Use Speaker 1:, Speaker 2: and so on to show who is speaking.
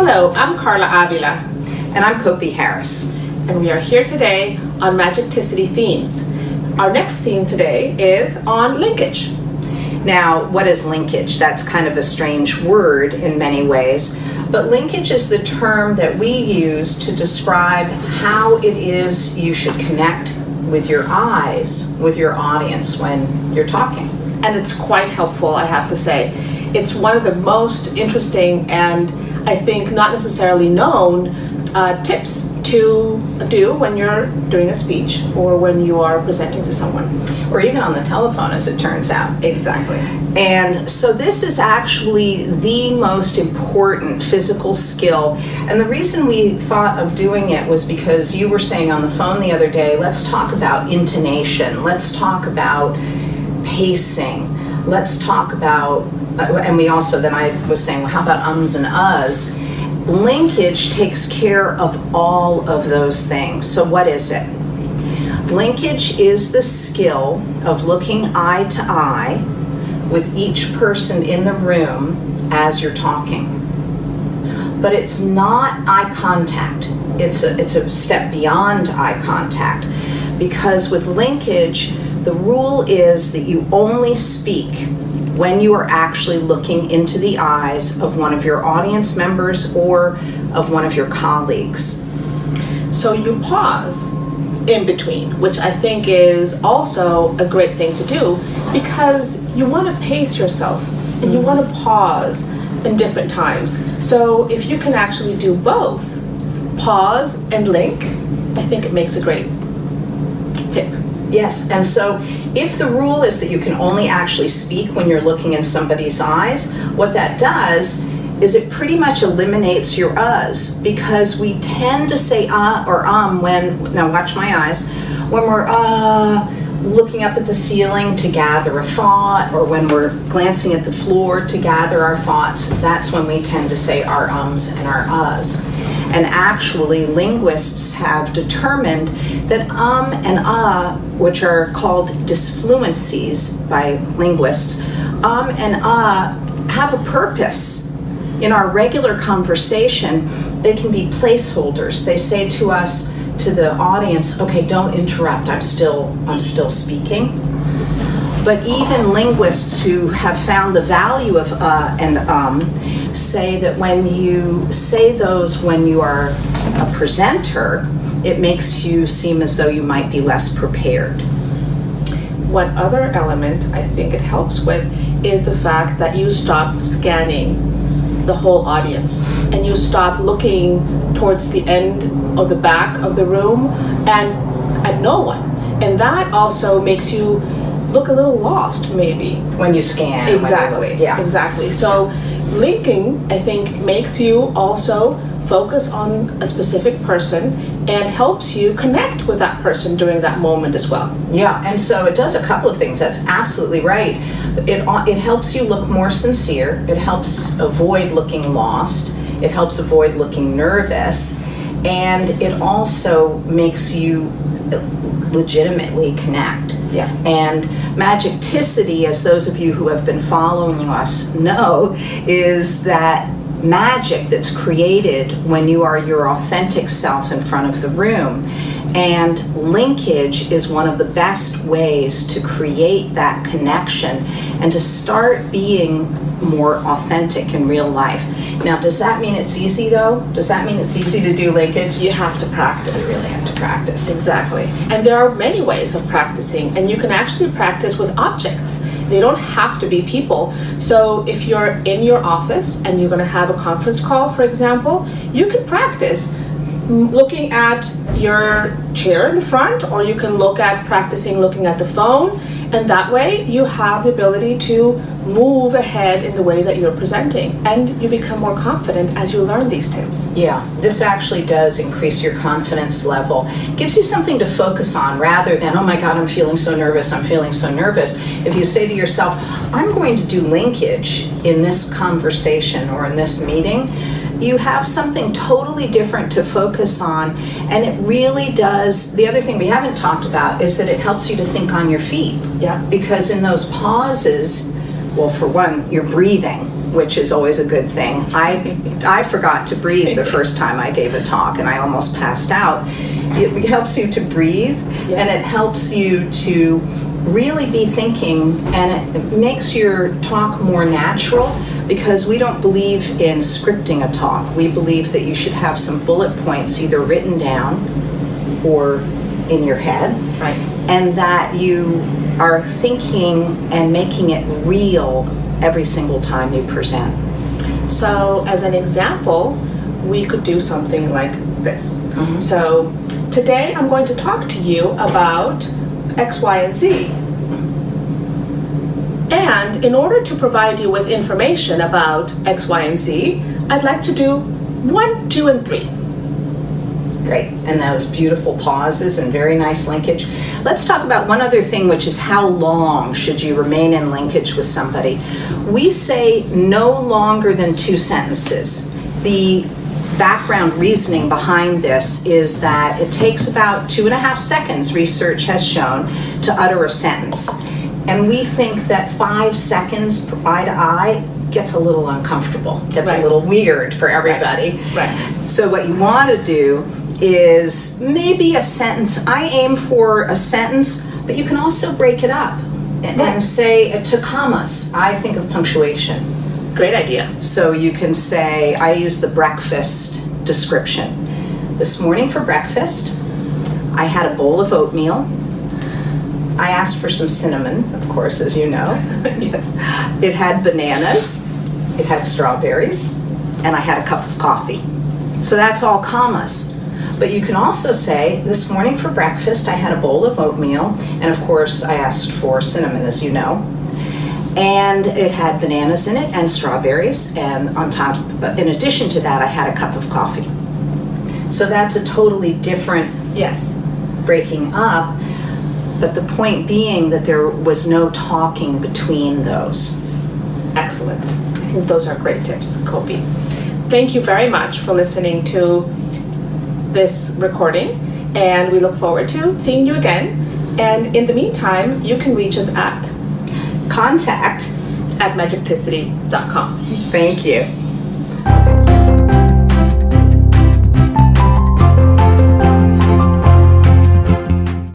Speaker 1: Hello, I'm Carla Avila.
Speaker 2: And I'm Copie Harris.
Speaker 1: And we are here today on Magicticity themes. Our next theme today is on linkage.
Speaker 2: Now, what is linkage? That's kind of a strange word in many ways, but linkage is the term that we use to describe how it is you should connect with your eyes, with your audience when you're talking.
Speaker 1: And it's quite helpful, I have to say. It's one of the most interesting and I think not necessarily known tips to do when you're doing a speech or when you are presenting to someone.
Speaker 2: Or even on the telephone, as it turns out.
Speaker 1: Exactly.
Speaker 2: And so this is actually the most important physical skill. And the reason we thought of doing it was because you were saying on the phone the other day, let's talk about intonation, let's talk about pacing, let's talk about, and we also, then I was saying, well, how about ums and uhs? Linkage takes care of all of those things. So what is it? Linkage is the skill of looking eye to eye with each person in the room as you're talking. But it's not eye contact. It's a step beyond eye contact, because with linkage, the rule is that you only speak when you are actually looking into the eyes of one of your audience members or of one of your colleagues.
Speaker 1: So you pause in between, which I think is also a great thing to do because you want to pace yourself and you want to pause in different times. So if you can actually do both, pause and link, I think it makes a great tip.
Speaker 2: Yes, and so if the rule is that you can only actually speak when you're looking in somebody's eyes, what that does is it pretty much eliminates your uhs, because we tend to say or when, now watch my eyes, when we're looking up at the ceiling to gather a thought, or when we're glancing at the floor to gather our thoughts, that's when we tend to say our ums and our uhs. And actually, linguists have determined that and which are called disfluencies by linguists, and have a purpose. In our regular conversation, they can be placeholders. They say to us, to the audience, okay, don't interrupt, I'm still speaking. But even linguists who have found the value of and say that when you say those when you are a presenter, it makes you seem as though you might be less prepared.
Speaker 1: One other element I think it helps with is the fact that you stop scanning the whole audience and you stop looking towards the end of the back of the room and at no one. And that also makes you look a little lost, maybe.
Speaker 2: When you scan.
Speaker 1: Exactly.
Speaker 2: Yeah.
Speaker 1: Exactly. So linking, I think, makes you also focus on a specific person and helps you connect with that person during that moment as well.
Speaker 2: Yeah, and so it does a couple of things. That's absolutely right. It helps you look more sincere. It helps avoid looking lost. It helps avoid looking nervous. And it also makes you legitimately connect.
Speaker 1: Yeah.
Speaker 2: And magicticity, as those of you who have been following us know, is that magic that's created when you are your authentic self in front of the room. And linkage is one of the best ways to create that connection and to start being more authentic in real life. Now, does that mean it's easy though? Does that mean it's easy to do linkage?
Speaker 1: You have to practice.
Speaker 2: You really have to practice.
Speaker 1: Exactly. And there are many ways of practicing, and you can actually practice with objects. They don't have to be people. So if you're in your office and you're going to have a conference call, for example, you can practice looking at your chair in the front, or you can practicing looking at the phone, and that way you have the ability to move ahead in the way that you're presenting, and you become more confident as you learn these tips.
Speaker 2: Yeah, this actually does increase your confidence level. It gives you something to focus on rather than, oh my God, I'm feeling so nervous, I'm feeling so nervous. If you say to yourself, I'm going to do linkage in this conversation or in this meeting, you have something totally different to focus on, and it really does. The other thing we haven't talked about is that it helps you to think on your feet.
Speaker 1: Yeah.
Speaker 2: Because in those pauses, well, for one, you're breathing. which is always a good thing. I forgot to breathe the first time I gave a talk, and I almost passed out. It helps you to breathe, and it helps you to really be thinking, and it makes your talk more natural, because we don't believe in scripting a talk. We believe that you should have some bullet points either written down or in your head,
Speaker 1: Right.
Speaker 2: and that you are thinking and making it real every single time you present.
Speaker 1: So as an example, we could do something like this. So today I'm going to talk to you about X, Y, and Z. And in order to provide you with information about X, Y, and Z, I'd like to do 1, 2, and 3.
Speaker 2: Great, and those beautiful pauses and very nice linkage. Let's talk about one other thing, which is how long should you remain in linkage with somebody. We say no longer than 2 sentences. The background reasoning behind this is that it takes about 2.5 seconds, research has shown, to utter a sentence. And we think that 5 seconds eye to eye gets a little uncomfortable, gets a little weird for everybody.
Speaker 1: Right.
Speaker 2: So what you want to do is maybe a sentence. I aim for a sentence, but you can also break it up and say to commas. I think of punctuation.
Speaker 1: Great idea.
Speaker 2: So you can say, I use the breakfast description. This morning for breakfast, I had a bowl of oatmeal. I asked for some cinnamon, of course, as you know.
Speaker 1: Yes.
Speaker 2: It had bananas, it had strawberries, and I had a cup of coffee. So that's all commas. But you can also say, this morning for breakfast, I had a bowl of oatmeal, and of course, I asked for cinnamon, as you know. And it had bananas in it and strawberries, and on top, in addition to that, I had a cup of coffee. So that's a totally different breaking up, but the point being that there was no talking between those.
Speaker 1: Excellent. I think those are great tips, Copie. Thank you very much for listening to this recording, and we look forward to seeing you again. And in the meantime, you can reach us at
Speaker 2: Contact
Speaker 1: magicticity.com.
Speaker 2: Thank you.